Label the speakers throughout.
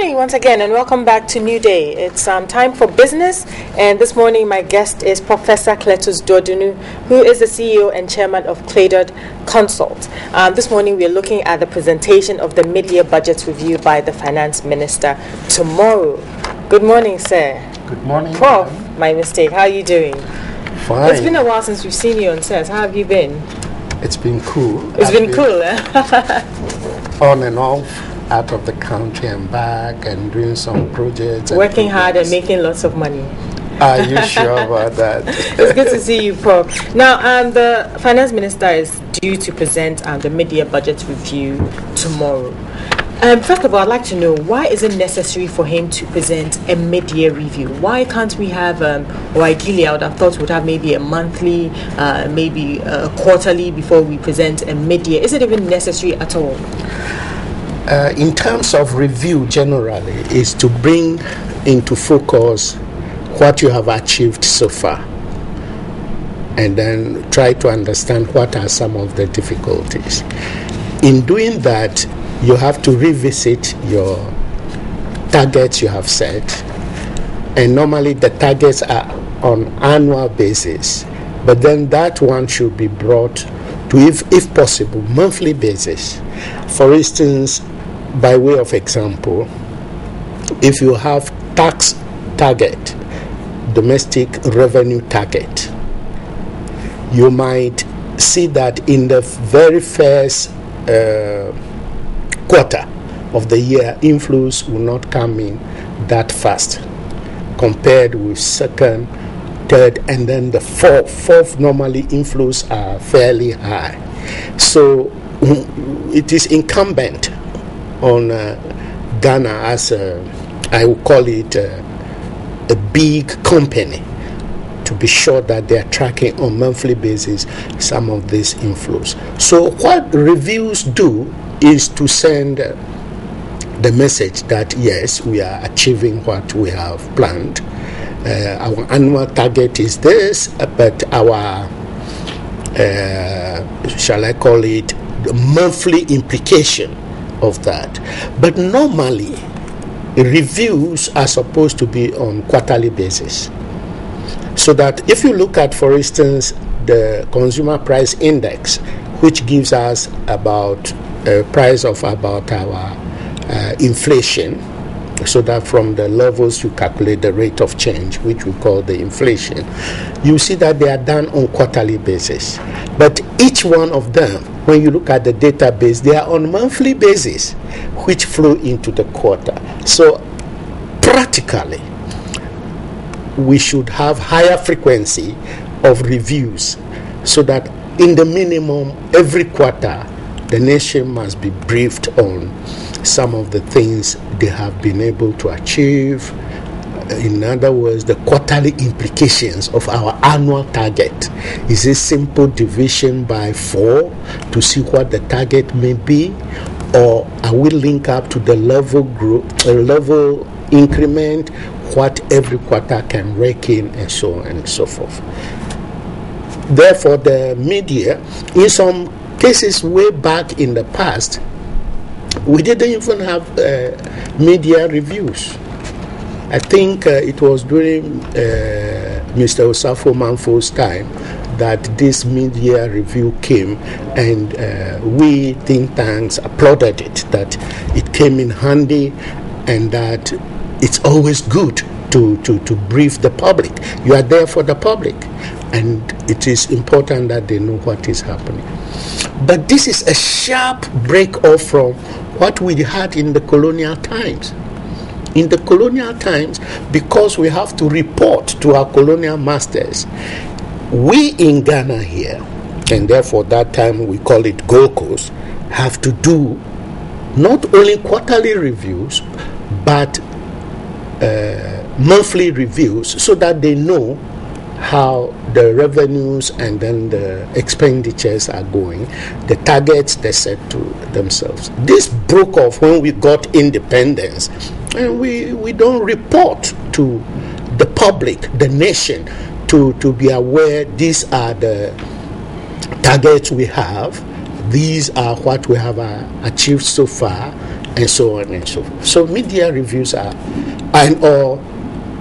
Speaker 1: morning once again, and welcome back to New Day. It's time for business, and this morning my guest is Professor Cletus Dodunu, who is the CEO and Chairman of Claydot Consult. This morning we are looking at the presentation of the mid-year budget review by the Finance Minister tomorrow. Good morning, sir.
Speaker 2: Good morning.
Speaker 1: Prof, my mistake. How are you doing?
Speaker 2: Fine.
Speaker 1: It's been a while since we've seen you on set. How have you been?
Speaker 2: It's been cool.
Speaker 1: It's been cool, eh?
Speaker 2: On and off, out of the country and back, and doing some projects.
Speaker 1: Working hard and making lots of money.
Speaker 2: Are you sure about that?
Speaker 1: It's good to see you, Prof. Now, the Finance Minister is due to present the mid-year budget review tomorrow. First of all, I'd like to know, why is it necessary for him to present a mid-year review? Why can't we have, or ideally I would have thought we'd have maybe a monthly, maybe a quarterly before we present a mid-year? Is it even necessary at all?
Speaker 2: In terms of review generally, is to bring into focus what you have achieved so far, and then try to understand what are some of the difficulties. In doing that, you have to revisit your targets you have set, and normally the targets are on annual basis, but then that one should be brought to, if possible, monthly basis. For instance, by way of example, if you have tax target, domestic revenue target, you might see that in the very first quarter of the year, inflows will not come in that fast compared with second, third, and then the fourth normally inflows are fairly high. So it is incumbent on Ghana as I would call it a big company to be sure that they are tracking on monthly basis some of these inflows. So what reviews do is to send the message that yes, we are achieving what we have planned. Our annual target is this, but our shall I call it the monthly implication of that. But normally reviews are supposed to be on quarterly basis, so that if you look at, for instance, the consumer price index, which gives us about a price of about our inflation, so that from the levels you calculate the rate of change, which we call the inflation, you see that they are done on quarterly basis. But each one of them, when you look at the database, they are on monthly basis, which flow into the quarter. So practically, we should have higher frequency of reviews, so that in the minimum every quarter, the nation must be briefed on some of the things they have been able to achieve. In other words, the quarterly implications of our annual target. Is it simple division by 4 to see what the target may be, or are we linked up to the level increment, what every quarter can rake in, and so on and so forth. Therefore, the media, in some cases way back in the past, we didn't even have media reviews. I think it was during Mr. Osafo Manfo's time that this media review came, and we think tanks applauded it, that it came in handy, and that it's always good to brief the public. You are there for the public, and it is important that they know what is happening. But this is a sharp break off from what we had in the colonial times. In the colonial times, because we have to report to our colonial masters, we in Ghana here, and therefore that time we call it Gold Coast, have to do not only quarterly reviews, but monthly reviews, so that they know how the revenues and then the expenditures are going, the targets they set to themselves. This broke off when we got independence, and we don't report to the public, the nation, to be aware these are the targets we have, these are what we have achieved so far, and so on and so forth. So media reviews are, or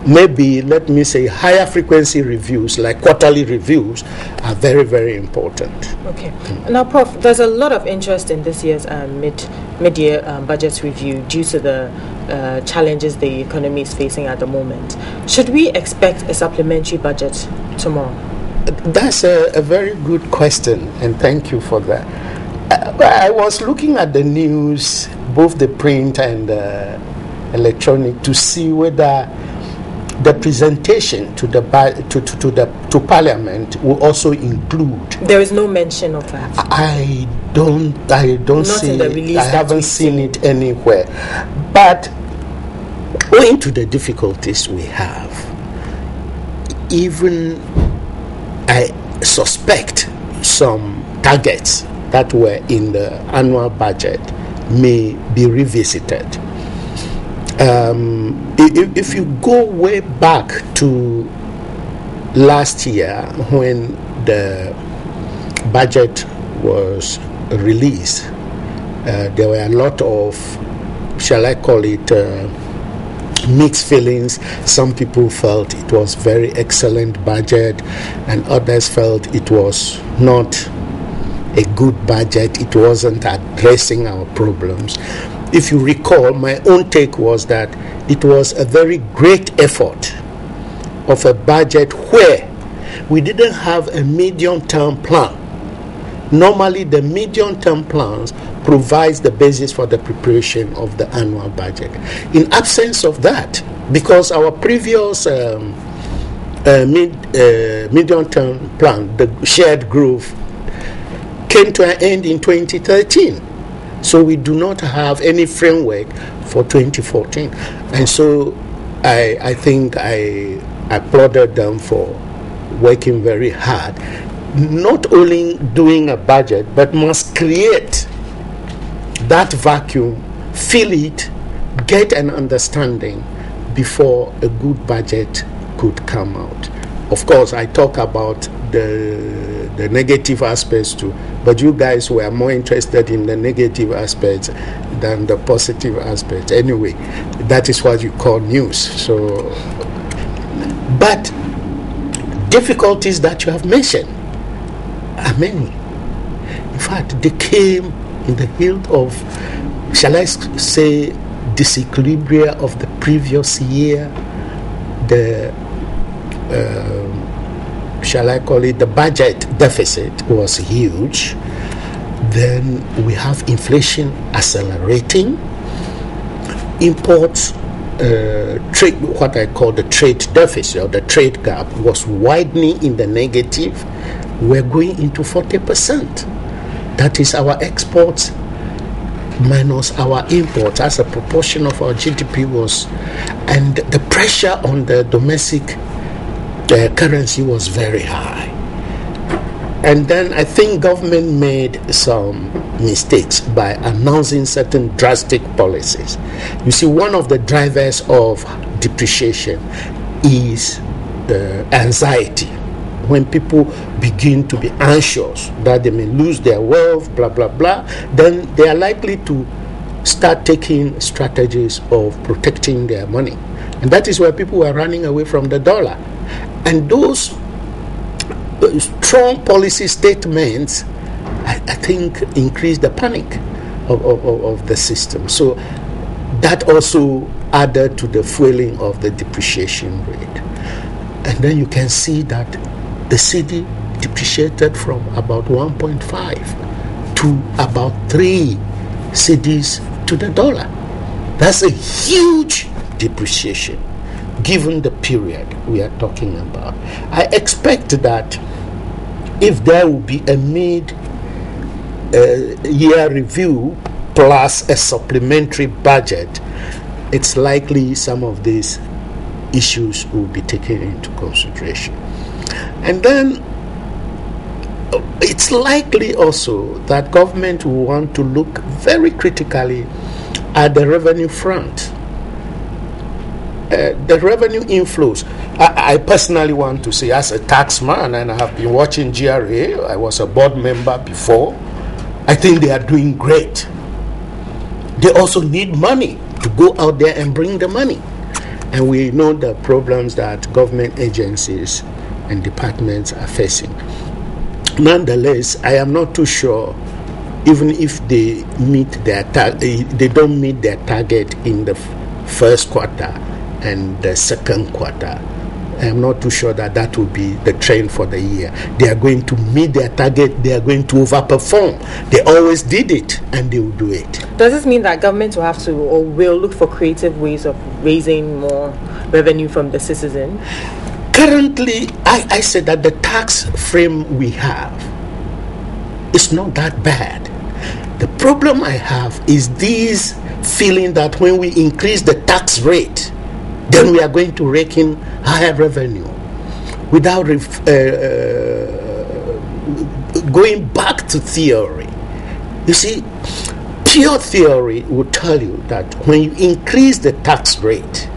Speaker 2: maybe, let me say, higher frequency reviews like quarterly reviews are very, very important.
Speaker 1: Okay. Now, Prof, there's a lot of interest in this year's mid-year budget review due to the challenges the economy is facing at the moment. Should we expect a supplementary budget tomorrow?
Speaker 2: That's a very good question, and thank you for that. I was looking at the news, both the print and electronic, to see whether the presentation to Parliament will also include.
Speaker 1: There is no mention of that.
Speaker 2: I don't
Speaker 1: Not
Speaker 2: see.
Speaker 1: in the release
Speaker 2: I haven't seen it anywhere. But owing to the difficulties we have, even I suspect some targets that were in the annual budget may be revisited. If you go way back to last year when the budget was released, there were a lot of, shall I call it, mixed feelings. Some people felt it was very excellent budget, and others felt it was not a good budget. It wasn't addressing our problems. If you recall, my own take was that it was a very great effort of a budget where we didn't have a medium-term plan. Normally, the medium-term plans provides the basis for the preparation of the annual budget. In absence of that, because our previous medium-term plan, the shared growth, came to an end in 2013. So we do not have any framework for 2014. And so I think I applauded them for working very hard, not only doing a budget, but must create that vacuum, fill it, get an understanding before a good budget could come out. Of course, I talk about the negative aspects too, but you guys were more interested in the negative aspects than the positive aspects. Anyway, that is what you call news. So, but difficulties that you have mentioned are many. In fact, they came in the hilt of, shall I say, disequilibria of the previous year, the shall I call it, the budget deficit was huge. Then we have inflation accelerating, imports, trade, what I call the trade deficit or the trade gap was widening in the negative. We're going into 40%. That is our exports minus our imports as a proportion of our GDP was, and the pressure on the domestic currency was very high. And then I think government made some mistakes by announcing certain drastic policies. You see, one of the drivers of depreciation is anxiety. When people begin to be anxious that they may lose their wealth, blah, blah, blah, then they are likely to start taking strategies of protecting their money. And that is where people are running away from the dollar. And those strong policy statements, I think, increase the panic of the system. So that also added to the fueling of the depreciation rate. And then you can see that the cedi depreciated from about 1.5 to about 3 cedis to the dollar. That's a huge depreciation given the period we are talking about. I expect that if there will be a mid-year review plus a supplementary budget, it's likely some of these issues will be taken into consideration. And then it's likely also that government will want to look very critically at the revenue front. The revenue inflows. I personally want to say, as a taxman, and I have been watching GRA, I was a board member before, I think they are doing great. they also need money to go out there and bring the money. And we know the problems that government agencies and departments are facing. Nonetheless, I am not too sure, even if they meet their they don't meet their target in the first quarter and the second quarter. I am not too sure that will be the trend for the year. They are going to meet their target. They are going to overperform. They always did it, and they will do it.
Speaker 1: Does this mean that government will have to or will look for creative ways of raising more revenue from the citizen?
Speaker 2: Currently, I said that the tax frame we have is not that bad. The problem I have is this feeling that when we increase the tax rate, then we are going to rake in higher revenue without going back to theory. You see, pure theory will tell you that when you increase the tax rate,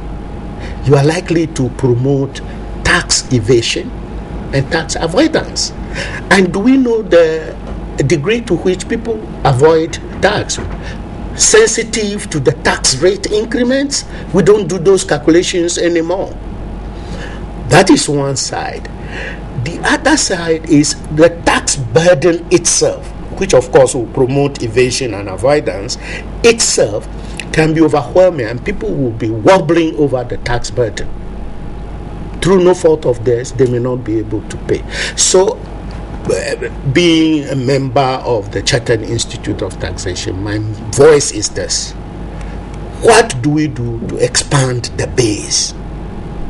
Speaker 2: you are likely to promote tax evasion and tax avoidance. And do we know the degree to which people avoid tax? Sensitive to the tax rate increments, we don't do those calculations anymore. That is one side. The other side is the tax burden itself, which of course will promote evasion and avoidance, itself can be overwhelming, and people will be wobbling over the tax burden. Through no fault of theirs, they may not be able to pay. So, being a member of the Chartered Institute of Taxation, my voice is this: what do we do to expand the base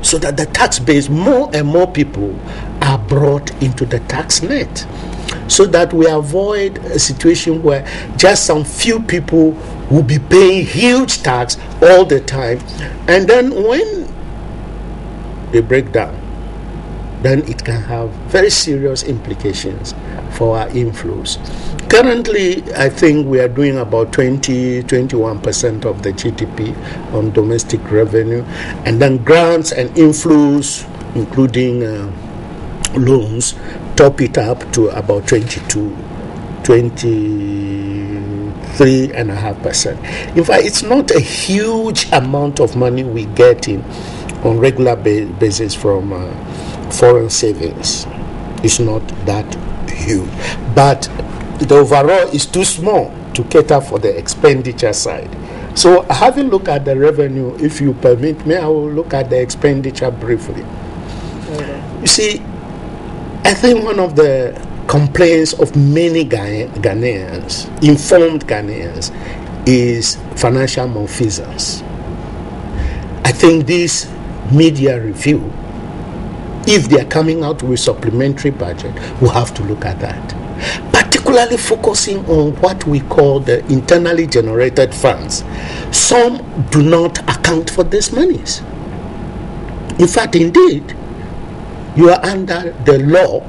Speaker 2: so that the tax base, more and more people are brought into the tax net, so that we avoid a situation where just some few people will be paying huge tax all the time, and then when they break down, then it can have very serious implications for our inflows. Currently, I think we are doing about 21% of the GDP on domestic revenue, and then grants and inflows, including loans, top it up to about 23.5%. In fact, it's not a huge amount of money we get in on regular basis from foreign savings. It's not that huge, but the overall is too small to cater for the expenditure side. So having a look at the revenue, if you permit me, I will look at the expenditure briefly. Okay. You see, I think one of the complaints of many Ghanaians, informed Ghanaians, is financial malfeasance. I think this media review, if they are coming out with supplementary budget, we'll have to look at that. Particularly focusing on what we call the internally generated funds. Some do not account for these monies. In fact, indeed, you are under the law,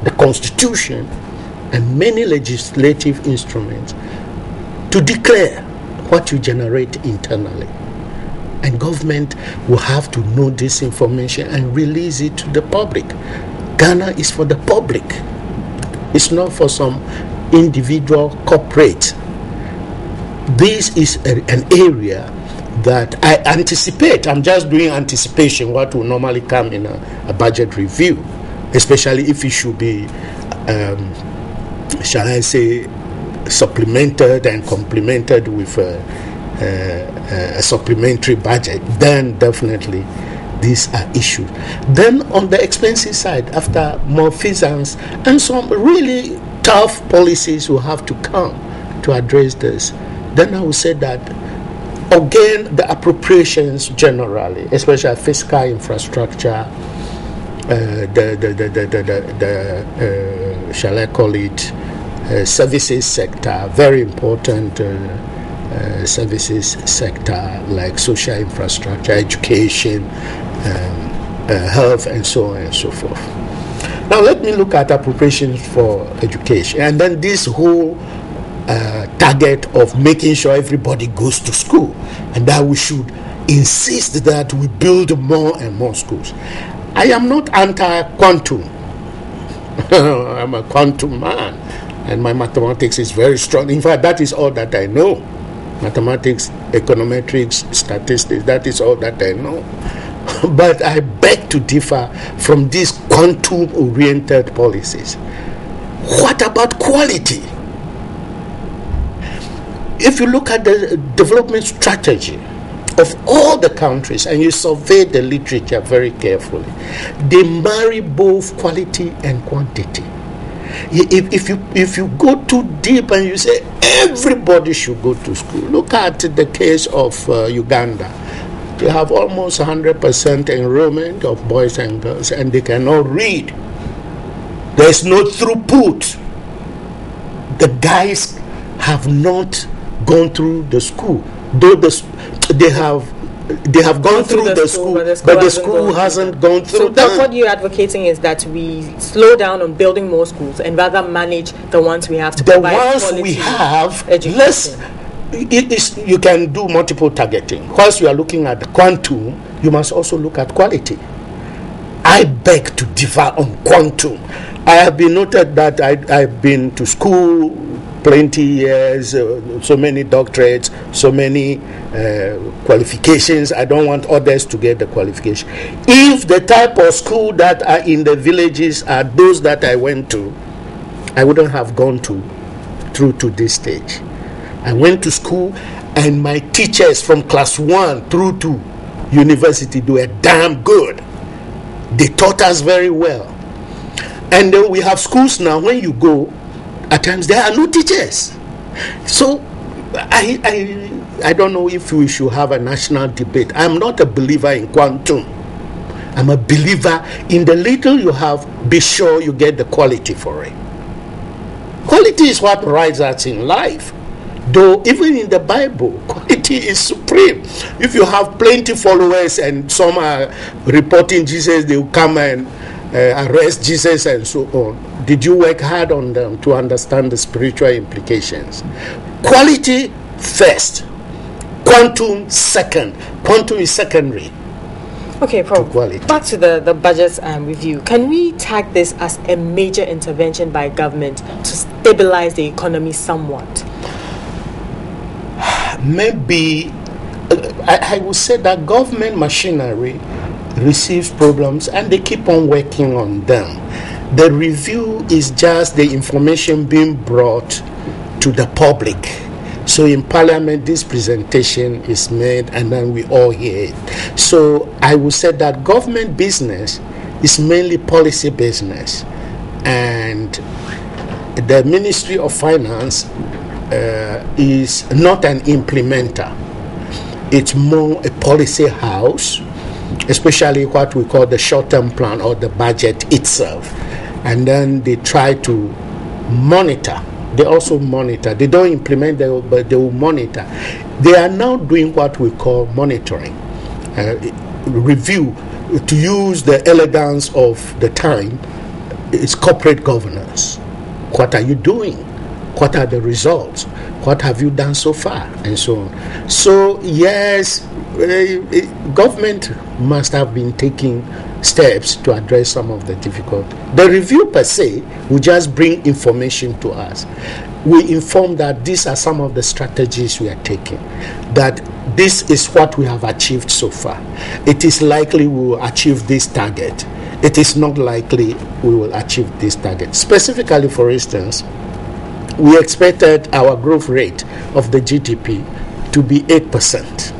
Speaker 2: the constitution, and many legislative instruments to declare what you generate internally. And government will have to know this information and release it to the public. Ghana is for the public. It's not for some individual corporate. This is an area that I anticipate. I'm just doing anticipation, what will normally come in a budget review, especially if it should be, shall I say, supplemented and complemented with a supplementary budget. Then definitely these are issues. Then on the expenses side, after malfeasance and some really tough policies will have to come to address this, then I would say that again the appropriations generally, especially fiscal infrastructure, shall I call it services sector, very important services sector like social infrastructure, education, health, and so on and so forth. Now let me look at appropriations for education, and then this whole target of making sure everybody goes to school, and that we should insist that we build more and more schools. I am not anti-quantum. I'm a quantum man, and my mathematics is very strong. In fact, that is all that I know. mathematics, econometrics, statistics. That is all that I know. But I beg to differ from these quantum-oriented policies. What about quality? If you look at the development strategy of all the countries and you survey the literature very carefully, they marry both quality and quantity. If you go too deep and you say everybody should go to school, look at the case of Uganda. They have almost 100% enrollment of boys and girls, and they cannot read. There is no throughput. The guys have not gone through the school, though they have gone through the school, but the school hasn't gone through.
Speaker 1: So that's what you're advocating, is that we slow down on building more schools and rather manage the ones we have to provide quality education. The ones we have,
Speaker 2: you can do multiple targeting. Whilst you are looking at the quantum, you must also look at quality. I beg to differ on quantum. I have been noted that I've been to school plenty years, so many doctorates, so many qualifications. I don't want others to get the qualification. If the type of school that are in the villages are those that I went to, I wouldn't have gone through to this stage. I went to school, and my teachers from class 1 through to university, they were damn good. They taught us very well. And then we have schools now, when you go, at times there are no teachers. So I don't know if we should have a national debate. I'm not a believer in quantum. I'm a believer in the little you have, be sure you get the quality for it. Quality is what rides us in life. Though even in the Bible, quality is supreme. If you have plenty followers and some are reporting Jesus, they will come and arrest Jesus and so on. Did you work hard on them to understand the spiritual implications? Quality first, quantum second. Quantum is secondary.
Speaker 1: Okay, Prof, back to the budget review. Can we tag this as a major intervention by government to stabilize the economy somewhat?
Speaker 2: Maybe I would say that government machinery receives problems and they keep on working on them. The review is just the information being brought to the public. So in Parliament, this presentation is made and then we all hear it. So I would say that government business is mainly policy business, and the Ministry of Finance is not an implementer. It's more a policy house, especially what we call the short-term plan or the budget itself. And then they try to monitor. They also monitor. They don't implement, but they will monitor. They are now doing what we call monitoring, review, to use the elegance of the time. It's corporate governance. What are you doing? What are the results? What have you done so far? And so on. So yes, government must have been taking steps to address some of the difficulties. The review per se will just bring information to us. We inform that these are some of the strategies we are taking, that this is what we have achieved so far. It is likely we will achieve this target. It is not likely we will achieve this target. Specifically, for instance, we expected our growth rate of the GDP to be 8%.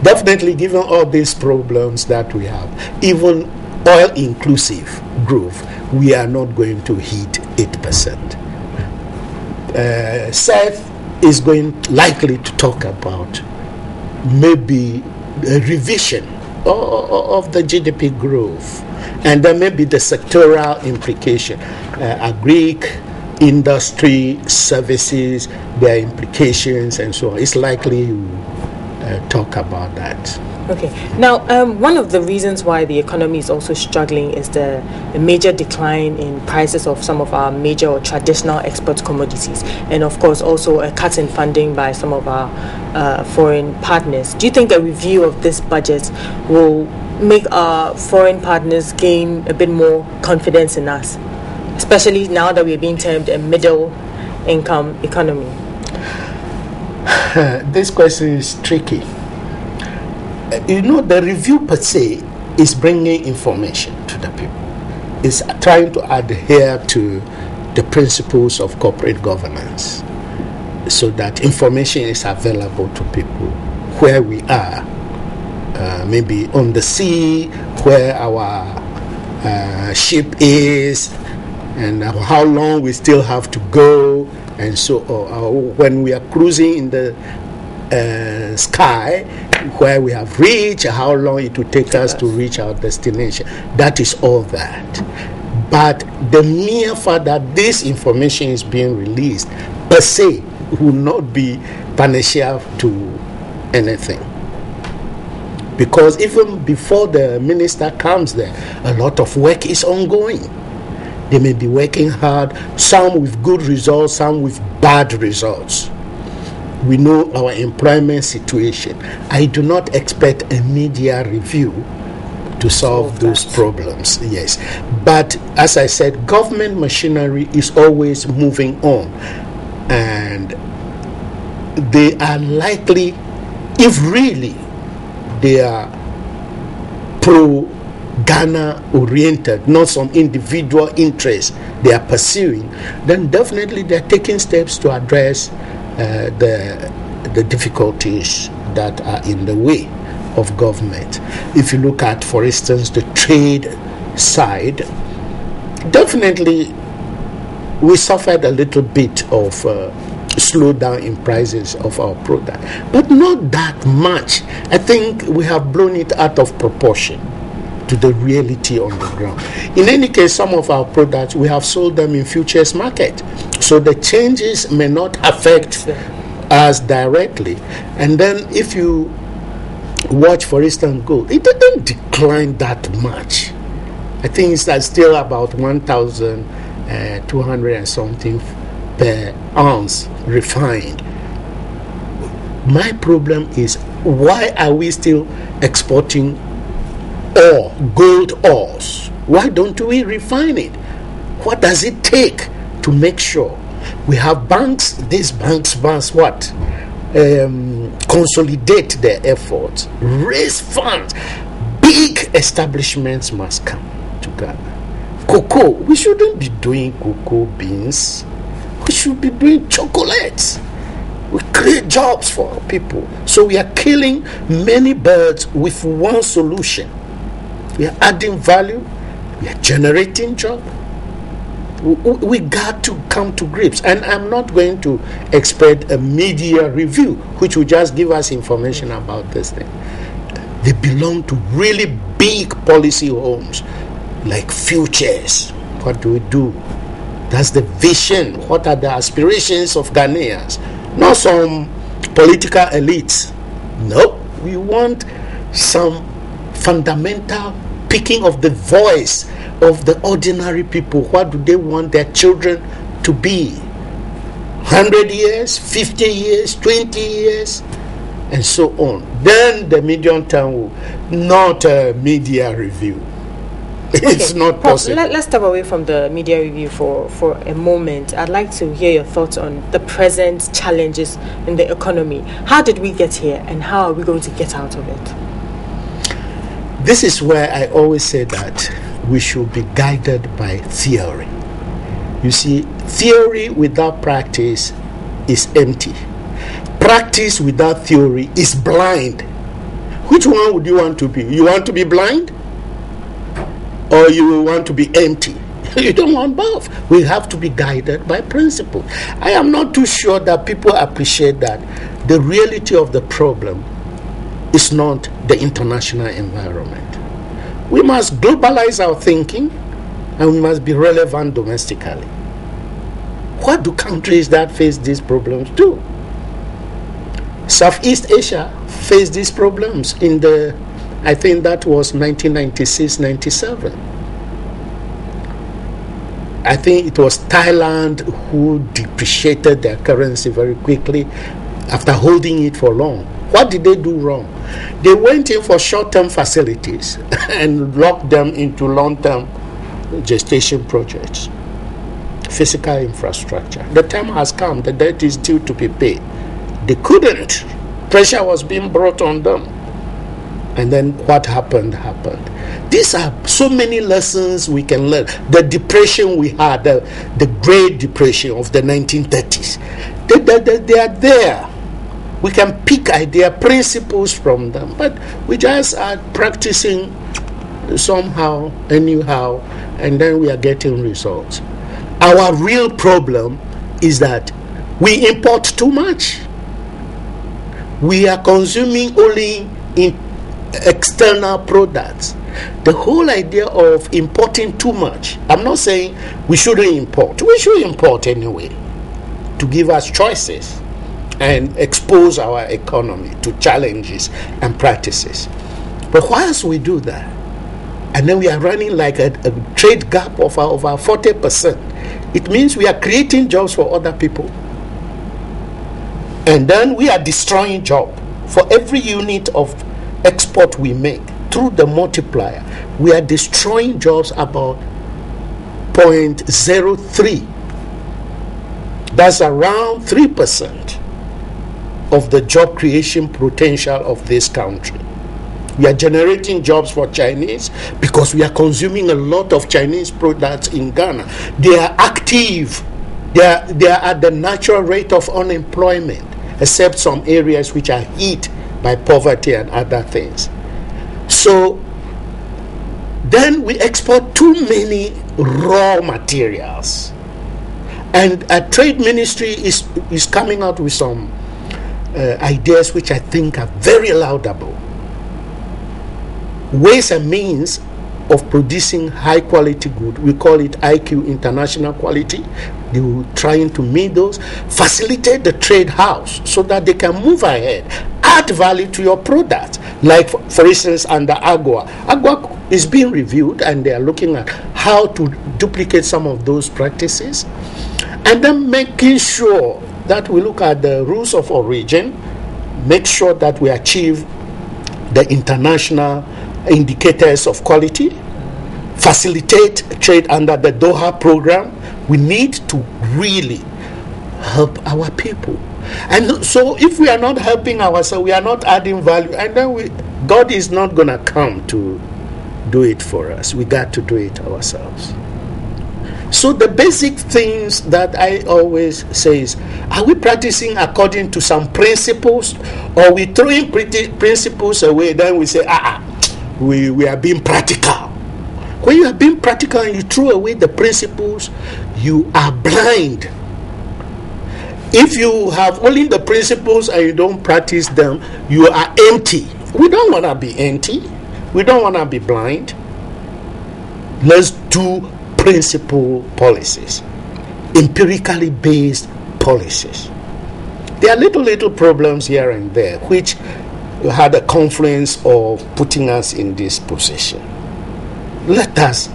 Speaker 2: Definitely, given all these problems that we have, even oil-inclusive growth, we are not going to hit 8%. Seth is likely to talk about maybe a revision of the GDP growth, and then maybe the sectoral implication, agric, industry, services, their implications, and so on. It's likely you talk about that.
Speaker 1: Okay. Now, one of the reasons why the economy is also struggling is the major decline in prices of some of our major or traditional export commodities, and of course also a cut in funding by some of our foreign partners. Do you think a review of this budget will make our foreign partners gain a bit more confidence in us, especially now that we're being termed a middle income economy?
Speaker 2: This question is tricky. The review per se is bringing information to the people. It's trying to adhere to the principles of corporate governance so that information is available to people where we are, maybe on the sea, where our ship is, and how long we still have to go, and so when we are cruising in the sky, where we have reached, how long it will take us to reach our destination. That is all that. But the mere fact that this information is being released per se will not be panacea to anything. Because even before the minister comes there, a lot of work is ongoing. They may be working hard, some with good results, some with bad results. We know our employment situation. I do not expect a media review to solve those problems, yes. But as I said, government machinery is always moving on. And they are likely, if really they are pro-Ghana oriented, not some individual interests they are pursuing, then definitely they're taking steps to address the difficulties that are in the way of government. If you look at, for instance, the trade side, definitely we suffered a little bit of slowdown in prices of our product, but not that much. I think we have blown it out of proportion to the reality on the ground. In any case, some of our products, we have sold them in futures market, so the changes may not affect us directly. And then if you watch, for instance, gold, it didn't decline that much. I think it's still about 1,200 and something per ounce refined. My problem is, why are we still exporting ore, gold ores? Why don't we refine it? What does it take to make sure we have banks? These banks what? Consolidate their efforts, raise funds. Big establishments must come to Ghana. Cocoa, we shouldn't be doing cocoa beans. We should be doing chocolates. We create jobs for our people. So we are killing many birds with one solution. We are adding value. We are generating jobs. We got to come to grips. And I'm not going to expect a media review which will just give us information about this thing. They belong to really big policy homes like futures. What do we do? That's the vision. What are the aspirations of Ghanaians? Not some political elites. No, we want some fundamental picking of the voice of the ordinary people. What do they want their children to be? 100 years, 50 years, 20 years, and so on. Then the medium term will not a media review. It's not possible.
Speaker 1: Let's step away from the media review for a moment. I'd like to hear your thoughts on the present challenges in the economy. How did we get here, and how are we going to get out of it?
Speaker 2: This is where I always say that we should be guided by theory. You see, theory without practice is empty. Practice without theory is blind. Which one would you want to be? You want to be blind? Or you want to be empty? You don't want both. We have to be guided by principle. I am not too sure that people appreciate that the reality of the problem is not the international environment. We must globalize our thinking, and we must be relevant domestically. What do countries that face these problems do? Southeast Asia faced these problems in the, I think that was 1996-97. I think it was Thailand who depreciated their currency very quickly after holding it for long. What did they do wrong? They went in for short-term facilities and locked them into long-term gestation projects, physical infrastructure. The time has come, the debt is due to be paid. They couldn't. Pressure was being brought on them. And then what happened. These are so many lessons we can learn. The depression we had, the Great Depression of the 1930s, they are there. We can pick principles from them, but we just are practicing somehow, anyhow, and then we are getting results. Our real problem is that we import too much. We are consuming only in external products. The whole idea of importing too much, I'm not saying we shouldn't import. We should import anyway to give us choices and expose our economy to challenges and practices. But whilst we do that, and then we are running like a trade gap of over 40%, it means we are creating jobs for other people. And then we are destroying jobs. For every unit of export we make, through the multiplier, we are destroying jobs about 0.03. That's around 3% of the job creation potential of this country. We are generating jobs for Chinese because we are consuming a lot of Chinese products in Ghana. They are active. They are at the natural rate of unemployment, except some areas which are hit by poverty and other things. So then we export too many raw materials. And a trade ministry is coming out with some ideas which I think are very laudable. Ways and means of producing high quality good. We call it IQ, international quality. They were trying to meet those, facilitate the trade house so that they can move ahead, add value to your product. Like for instance, under AGOA. AGOA is being reviewed and they are looking at how to duplicate some of those practices. And then making sure that we look at the rules of origin, make sure that we achieve the international indicators of quality, facilitate trade under the Doha program. We need to really help our people. And so if we are not helping ourselves, we are not adding value, and then God is not going to come to do it for us. We got to do it ourselves. So the basic things that I always say is, are we practicing according to some principles, or we throwing principles away, then we say, we are being practical. When you are being practical and you throw away the principles, you are blind. If you have only the principles and you don't practice them, you are empty. We don't want to be empty. We don't want to be blind. Let's do principle policies, empirically based policies. There are little problems here and there which had a confluence of putting us in this position. Let us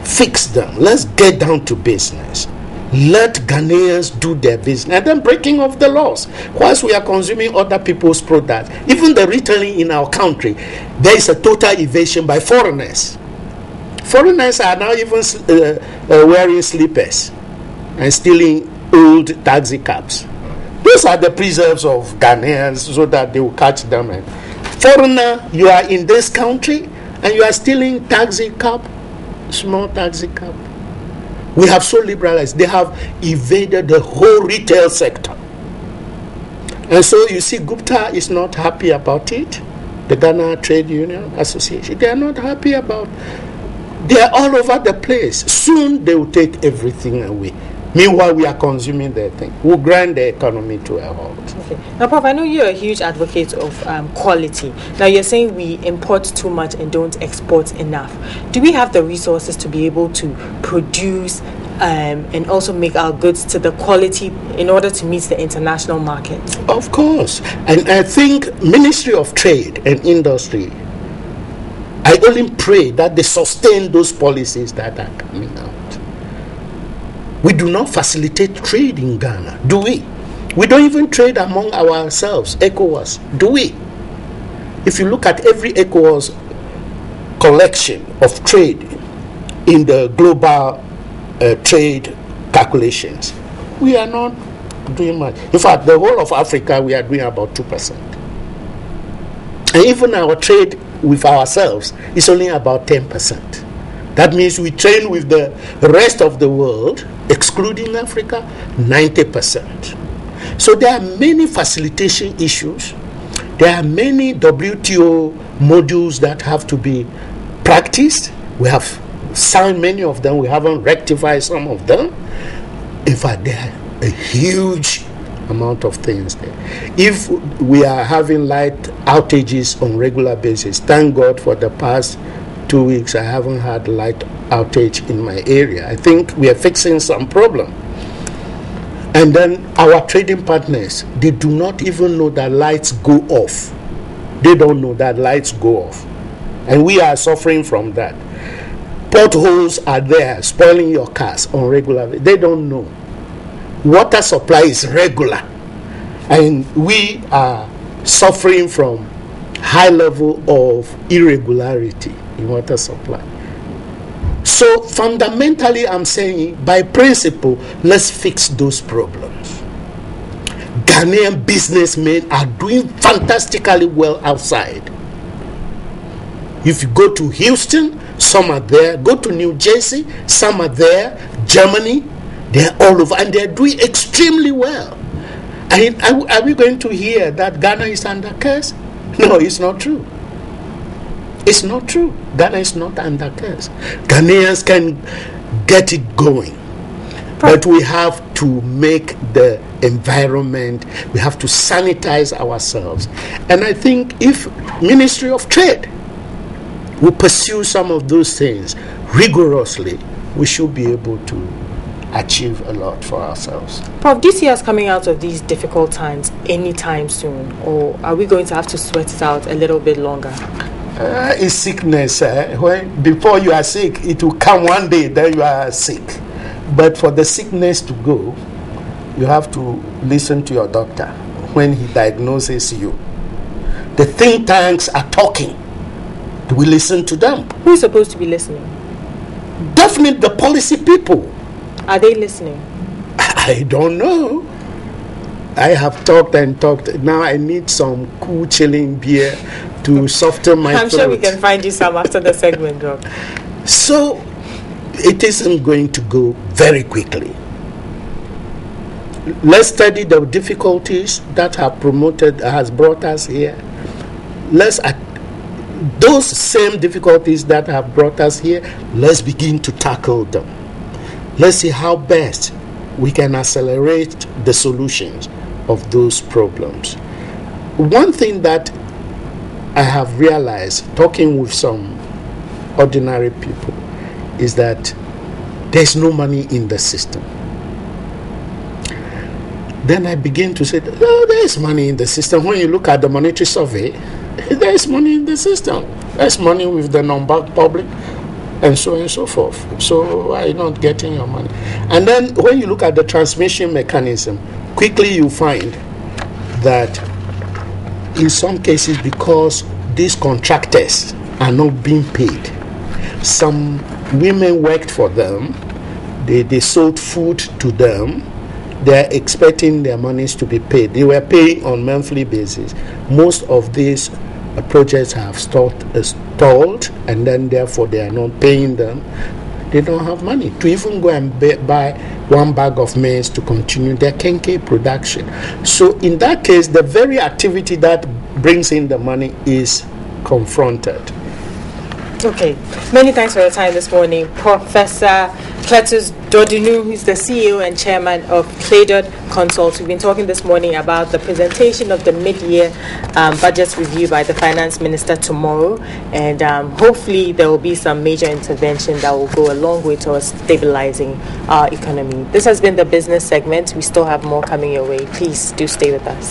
Speaker 2: fix them. Let's get down to business. Let Ghanaians do their business. And then breaking of the laws. Whilst we are consuming other people's products, even the retailing in our country, there is a total evasion by foreigners. Foreigners are now even wearing slippers and stealing old taxi cabs. Those are the preserves of Ghanaians so that they will catch them. And foreigner, you are in this country and you are stealing taxi cab, small taxi cab. We have so liberalized. They have evaded the whole retail sector. And so you see, Gupta is not happy about it. The Ghana Trade Union Association, they are not happy about it. They are all over the place. Soon they will take everything away. Meanwhile, we are consuming their thing. We'll grind the economy to a halt.
Speaker 1: Okay. Now, Prof, I know you're a huge advocate of quality. Now, you're saying we import too much and don't export enough. Do we have the resources to be able to produce and also make our goods to the quality in order to meet the international market?
Speaker 2: Of course. And I think Ministry of Trade and Industry, I only pray that they sustain those policies that are coming out. We do not facilitate trade in Ghana, do we? We don't even trade among ourselves, ECOWAS, do we? If you look at every ECOWAS collection of trade in the global trade calculations, we are not doing much. In fact, the whole of Africa, we are doing about 2%. And even our trade with ourselves is only about 10%. That means we trade with the rest of the world, excluding Africa, 90%. So there are many facilitation issues. There are many WTO modules that have to be practiced. We have signed many of them. We haven't rectified some of them. In fact, there are a huge amount of things there. If we are having light outages on regular basis, thank God for the past 2 weeks I haven't had light outage in my area. I think we are fixing some problem. And then our trading partners, they do not even know that lights go off. They don't know that lights go off. And we are suffering from that. Potholes are there, spoiling your cars on regular basis. They don't know. Water supply is regular. And we are suffering from high level of irregularity in water supply. So fundamentally, I'm saying, by principle, let's fix those problems. Ghanaian businessmen are doing fantastically well outside. If you go to Houston, some are there. Go to New Jersey, some are there. Germany, they're all over, and they're doing extremely well. And are we going to hear that Ghana is under curse? No, it's not true. It's not true. Ghana is not under curse. Ghanaians can get it going. But we have to make the environment, we have to sanitize ourselves. And I think if Ministry of Trade will pursue some of those things rigorously, we should be able to achieve a lot for ourselves.
Speaker 1: Prof, do you see us coming out of these difficult times anytime soon? Or are we going to have to sweat it out a little bit longer?
Speaker 2: It's sickness. Before you are sick, it will come one day, then you are sick. But for the sickness to go, you have to listen to your doctor when he diagnoses you. The think tanks are talking. Do we listen to them?
Speaker 1: Who's supposed to be listening?
Speaker 2: Definitely the policy people.
Speaker 1: Are they listening?
Speaker 2: I don't know. I have talked and talked. Now I need some cool chilling beer to soften my throat.
Speaker 1: I'm sure we can find you some after the segment, Doc.
Speaker 2: So it isn't going to go very quickly. Let's study the difficulties that has brought us here. Those same difficulties that have brought us here, let's begin to tackle them. Let's see how best we can accelerate the solutions of those problems. One thing that I have realized, talking with some ordinary people, is that there's no money in the system. Then I begin to say, oh, there's money in the system. When you look at the monetary survey, there's money in the system. There's money with the non-bank public, and so on and so forth. So why are you not getting your money? And then when you look at the transmission mechanism, quickly you find that in some cases, because these contractors are not being paid, some women worked for them, they sold food to them, they're expecting their monies to be paid. They were paying on monthly basis. Most of these projects have stalled, and then therefore they are not paying them. They don't have money to even go and buy one bag of maize to continue their kenkey production. So in that case, the very activity that brings in the money is confronted.
Speaker 1: Okay, many thanks for your time this morning, Professor Cletus Dodunu, who's the CEO and Chairman of Claydon Consult. We've been talking this morning about the presentation of the mid-year budget review by the Finance Minister tomorrow, and hopefully there will be some major intervention that will go a long way towards stabilizing our economy. This has been the business segment. We still have more coming your way. Please do stay with us.